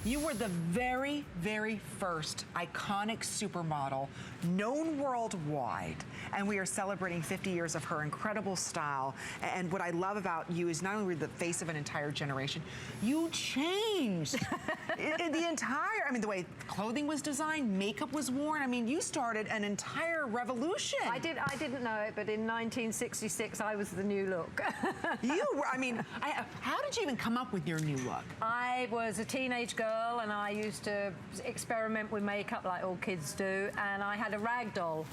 You were the very, very first iconic supermodel, known worldwide, and we are celebrating 50 years of her incredible style. And what I love about you is not only were you the face of an entire generation, you changed the entire, I mean, the way clothing was designed, makeup was worn. I mean, you started an entire revolution. I didn't know it, but in 1966, I was the new look. You were, I mean, how did you even come up with your new look? I was a teenage girl and I used to experiment with makeup like all kids do, and I had a rag doll.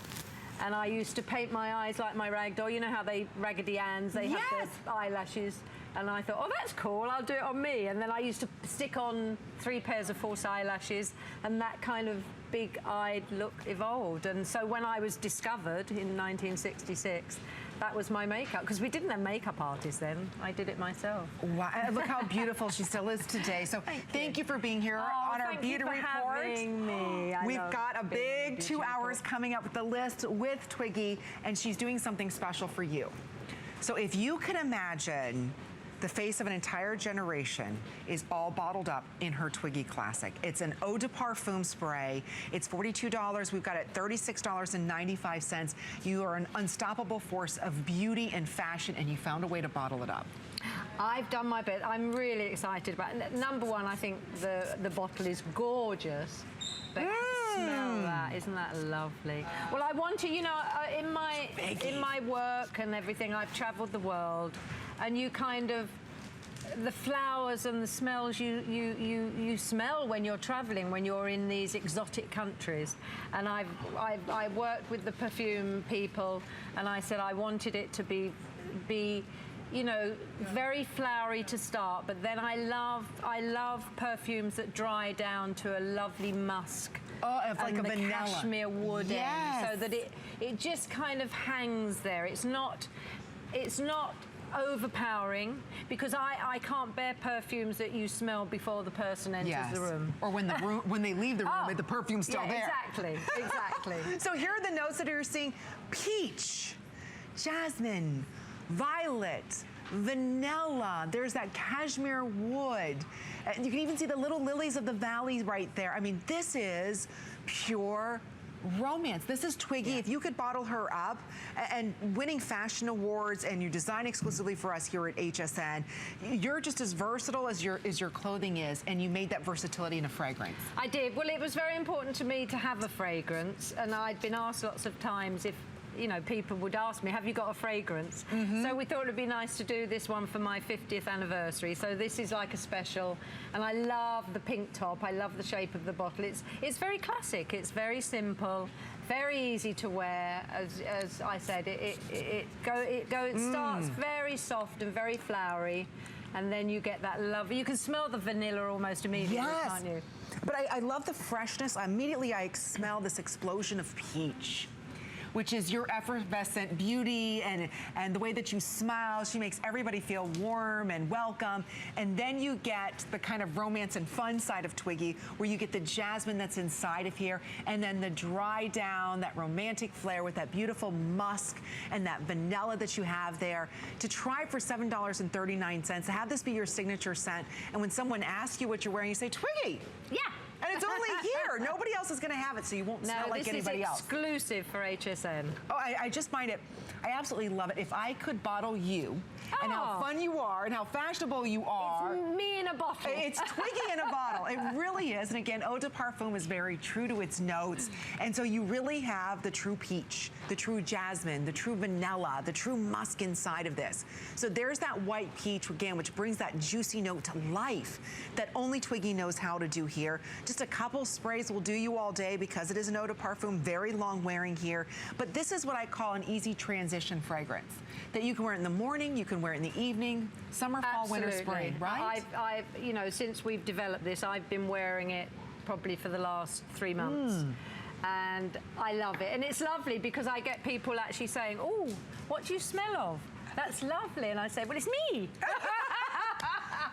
And I used to paint my eyes like my rag doll. You know how they, Raggedy Anns, they have their eyelashes. And I thought, oh, that's cool, I'll do it on me. And then I used to stick on 3 pairs of false eyelashes, and that kind of big-eyed look evolved. And so when I was discovered in 1966, that was my makeup, because we didn't have makeup artists then. I did it myself. Wow, look how beautiful she still is today. So thank you for being here on our Beauty Report. Having me. We've got a big 2 hours coming up with the list with Twiggy, and she's doing something special for you. So if you can imagine the face of an entire generation is all bottled up in her Twiggy Classic. It's an Eau de Parfum spray. It's $42. We've got it $36.95. You are an unstoppable force of beauty and fashion, and you found a way to bottle it up. I've done my bit. I'm really excited about it. Number one, I think the bottle is gorgeous. But smell that, isn't that lovely? Well, I want to, you know, in my work and everything, I've traveled the world, and you kind of, the flowers and the smells you smell when you're traveling, when you're in these exotic countries. And I worked with the perfume people, and I said I wanted it to be you know, very flowery to start, but then I love perfumes that dry down to a lovely musk. Oh, it's like a vanilla. Cashmere wood end, so that it just kind of hangs there. It's not overpowering, because I can't bear perfumes that you smell before the person enters the room. Or when they leave the room, the perfume's still there. Exactly, exactly. So here are the notes that you're seeing: peach, jasmine, violet, vanilla. There's that cashmere wood. You can even see the little lilies of the valley right there. I mean, this is pure romance. This is Twiggy. If you could bottle her up, and winning fashion awards, and you design exclusively for us here at HSN, you're just as versatile as your clothing is, and you made that versatility in a fragrance. I did. Well, it was very important to me to have a fragrance, and I'd been asked lots of times if, you know, people would ask me, have you got a fragrance? So we thought it'd be nice to do this one for my 50th anniversary. So this is like a special, and I love the pink top. I love the shape of the bottle. It's very classic. It's very simple, very easy to wear. As I said, it starts very soft and very flowery, and then you get that lovely. You can smell the vanilla almost immediately, can't you? But I love the freshness. Immediately I smell this explosion of peach, which is your effervescent beauty and the way that you smile. She makes everybody feel warm and welcome. And then you get the kind of romance and fun side of Twiggy, where you get the jasmine that's inside of here, and then the dry down, that romantic flair with that beautiful musk and that vanilla that you have there. To try for $7.39, to have this be your signature scent, and when someone asks you what you're wearing, you say, Twiggy! Yeah. And it's only here. Nobody else is going to have it, so you won't smell like anybody else. No, this is exclusive for HSN. Oh, I just find it, I absolutely love it. If I could bottle you, and how fun you are, and how fashionable you are. It's me in a bottle. It's Twiggy in a bottle. It really is. And again, Eau de Parfum is very true to its notes. And so you really have the true peach, the true jasmine, the true vanilla, the true musk inside of this. So there's that white peach, again, which brings that juicy note to life that only Twiggy knows how to do here. Just a couple sprays will do you all day, because it is an Eau de Parfum, very long wearing here. But this is what I call an easy transition fragrance, that you can wear it in the morning, you can wear it in the evening, summer, fall, winter, spring, right? I've, you know, since we've developed this, I've been wearing it probably for the last 3 months. And I love it. And it's lovely, because I get people actually saying, oh, what do you smell of? That's lovely. And I say, well, it's me.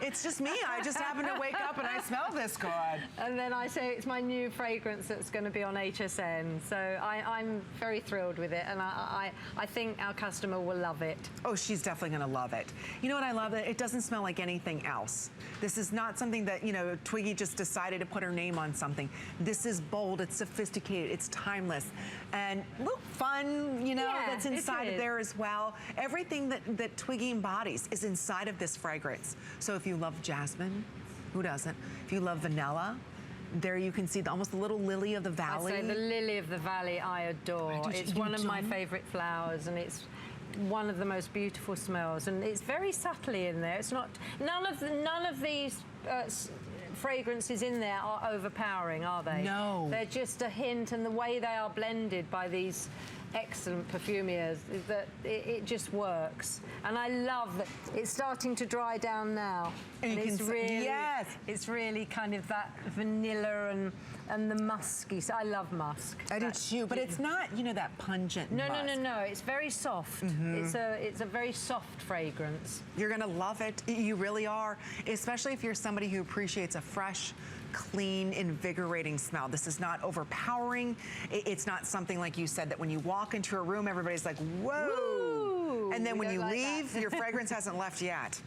It's just me. I just happen to wake up and I smell this good. And then I say it's my new fragrance that's going to be on HSN. So I'm very thrilled with it, and I think our customer will love it. Oh, she's definitely going to love it. You know what I love? It doesn't smell like anything else. This is not something that, you know, Twiggy just decided to put her name on something. This is bold, it's sophisticated, it's timeless. And look, fun, you know, Yeah, that's inside of there as well. Everything that Twiggy embodies is inside of this fragrance. So if you love jasmine, who doesn't? If you love vanilla, there you can see almost the little lily of the valley. I say the lily of the valley I adore. It's one of my favorite flowers, and it's one of the most beautiful smells, and it's very subtly in there. It's not, none of these fragrances in there are overpowering, are they? No. They're just a hint, and the way they are blended by these excellent perfumiers, that it just works. And I love that it's starting to dry down now. And it's really, yes, it's really kind of that vanilla and the musky. So I love musk. I do too, but it's not, you know, that pungent musk. No. It's very soft. It's a very soft fragrance. You're gonna love it. You really are, especially if you're somebody who appreciates a fresh, clean, invigorating smell. This is not overpowering. It's not something like you said that when you walk into a room, everybody's like, whoa. Woo! And then when you like leave, your fragrance hasn't left yet.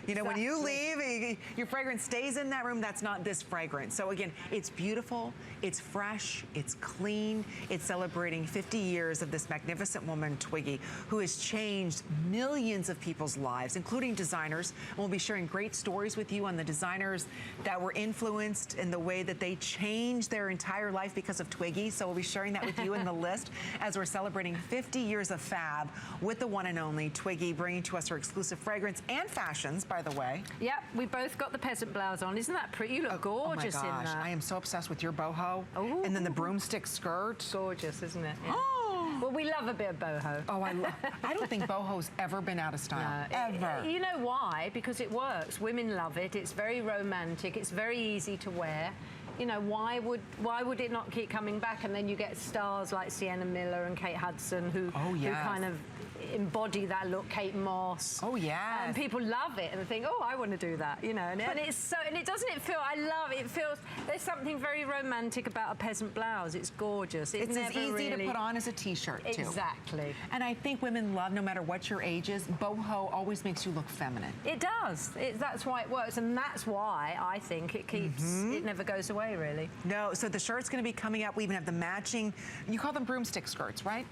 You know, when you leave, your fragrance stays in that room. That's not this fragrance. So again, it's beautiful, it's fresh, it's clean. It's celebrating 50 years of this magnificent woman, Twiggy, who has changed millions of people's lives, including designers. And we'll be sharing great stories with you on the designers that were influenced in the way that they changed their entire life because of Twiggy. So we'll be sharing that with you in the list as we're celebrating 50 years of fab with the one and only Twiggy, bringing to us her exclusive fragrance and fashions, by the way. Yep, we both got the peasant blouse on. Isn't that pretty? You look gorgeous in that. I am so obsessed with your boho. Ooh. And then the broomstick skirt. Gorgeous, isn't it? Yeah. Oh. Well, we love a bit of boho. Oh, I don't think boho's ever been out of style. No, ever. You know why? Because it works. Women love it. It's very romantic. It's very easy to wear. You know, why would it not keep coming back? And then you get stars like Sienna Miller and Kate Hudson who kind of embody that look, Kate Moss. Oh yeah. And people love it and think, oh, I want to do that, you know. And it's so, and it doesn't it feel, I love it. It feels, there's something very romantic about a peasant blouse. It's gorgeous. It's as easy to put on as a t-shirt too. Exactly. And I think women love, no matter what your age is, boho always makes you look feminine. It does. That's why it works, and that's why I think it keeps, it never goes away, really. No, so the shirt's going to be coming up. We even have the matching, you call them broomstick skirts, right?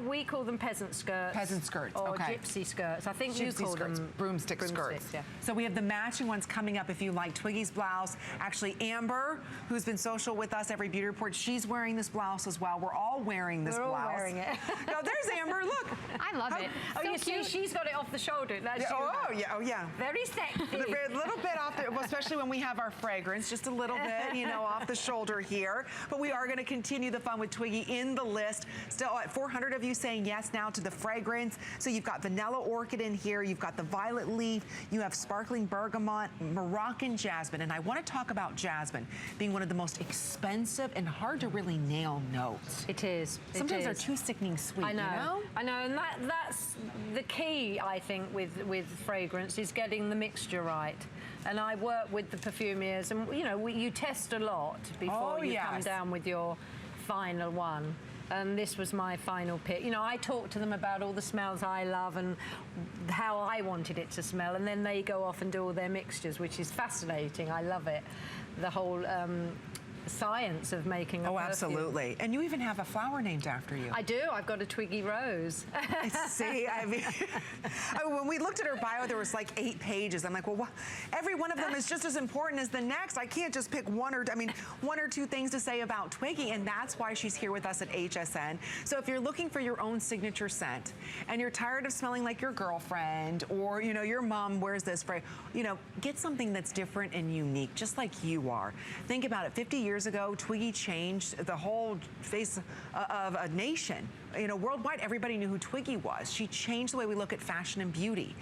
We call them peasant skirts. Peasant skirts, or okay. gypsy skirts. I think you call them broomstick skirts. Yeah. So we have the matching ones coming up if you like Twiggy's blouse. Actually, Amber, who's been social with us every beauty report, she's wearing this blouse as well. We're all wearing this blouse. We're all wearing it. No, there's Amber, look. I love it. Oh, So you see, cute. she's got it off the shoulder. That's you. Oh yeah. Very sexy. A little bit off the, well, especially when we have our fragrance, just a little bit, you know, off the shoulder here. But we are going to continue the fun with Twiggy in the list. Still at 400 of you saying yes now to the fragrance. So you've got vanilla orchid in here, you've got the violet leaf, you have sparkling bergamot, Moroccan jasmine. And I want to talk about jasmine being one of the most expensive and hard to really nail notes. It is. Sometimes they're too sickening sweet, I know. you know? I know, and that's the key, I think, with fragrance, is getting the mixture right. And I work with the perfumiers, and you know, you test a lot before you come down with your final one. And this was my final pick. You know, I talk to them about all the smells I love and how I wanted it to smell, and then they go off and do all their mixtures, which is fascinating. I love it. The whole science of making a perfume. Absolutely. And you even have a flower named after you. I do. I've got a Twiggy rose. See, I mean, when we looked at her bio, there was like 8 pages. I'm like, well, every one of them is just as important as the next. I can't just pick one or two things to say about Twiggy, and that's why she's here with us at HSN. So if you're looking for your own signature scent, and you're tired of smelling like your girlfriend, or, you know, your mom wears this for, you know, get something that's different and unique, just like you are. Think about it. 50 years ago, Twiggy changed the whole face of a nation. You know, worldwide, everybody knew who Twiggy was. She changed the way we look at fashion and beauty.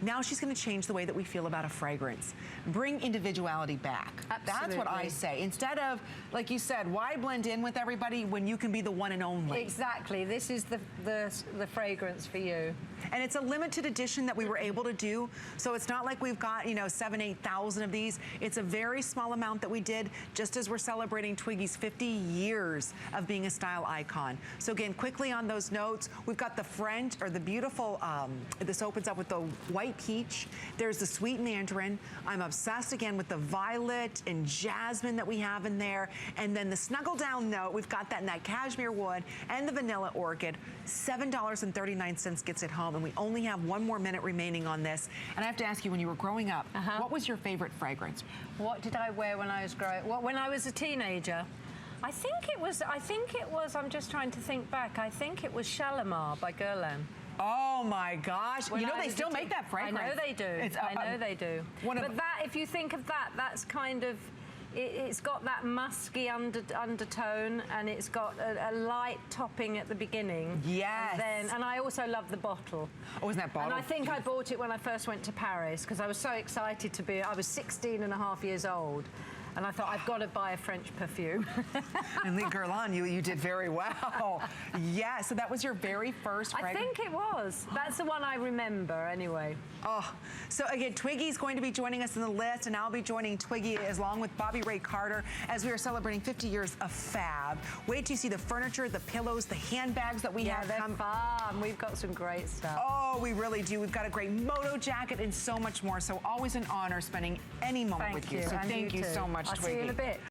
Now she's gonna change the way that we feel about a fragrance. Bring individuality back. That's what I say. Instead of, like you said, why blend in with everybody when you can be the one and only? Exactly. This is the fragrance for you. And it's a limited edition that we were able to do. So it's not like we've got, 7,000, 8,000 of these. It's a very small amount that we did just as we're celebrating Twiggy's 50 years of being a style icon. So again, quickly on those notes, we've got the French, or the beautiful, this opens up with the white peach. There's the sweet mandarin. I'm obsessed again with the violet and jasmine that we have in there. And then the snuggle down note, we've got that in that cashmere wood and the vanilla orchid. $7.39 gets it home, and we only have 1 more minute remaining on this. And I have to ask you, when you were growing up, what was your favorite fragrance? What did I wear when I was when I was a teenager? I think it was, I'm just trying to think back, I think it was Shalimar by Guerlain. Oh my gosh. They still make that fragrance. I know they do. I know they do. But that, if you think of that, that's kind of, it's got that musky undertone, and it's got a light topping at the beginning. Yes. And I also love the bottle. Oh, isn't that bottle? And I think I bought it when I first went to Paris, because I was so excited to be, I was 16 and a half years old. And I thought, I've got to buy a French perfume. And Lee Guerlain, you did very well. Yeah, so that was your very first fragrance? I think it was. That's the one I remember, anyway. Oh, so again, Twiggy's going to be joining us in the list, and I'll be joining Twiggy along with Bobby Ray Carter as we are celebrating 50 years of Fab. Wait till you see the furniture, the pillows, the handbags that we have. Yeah, they're fun. We've got some great stuff. Oh, we really do. We've got a great moto jacket and so much more. So always an honor spending any moment with you. So thank you so much, I'll Twiggy. see you in a bit.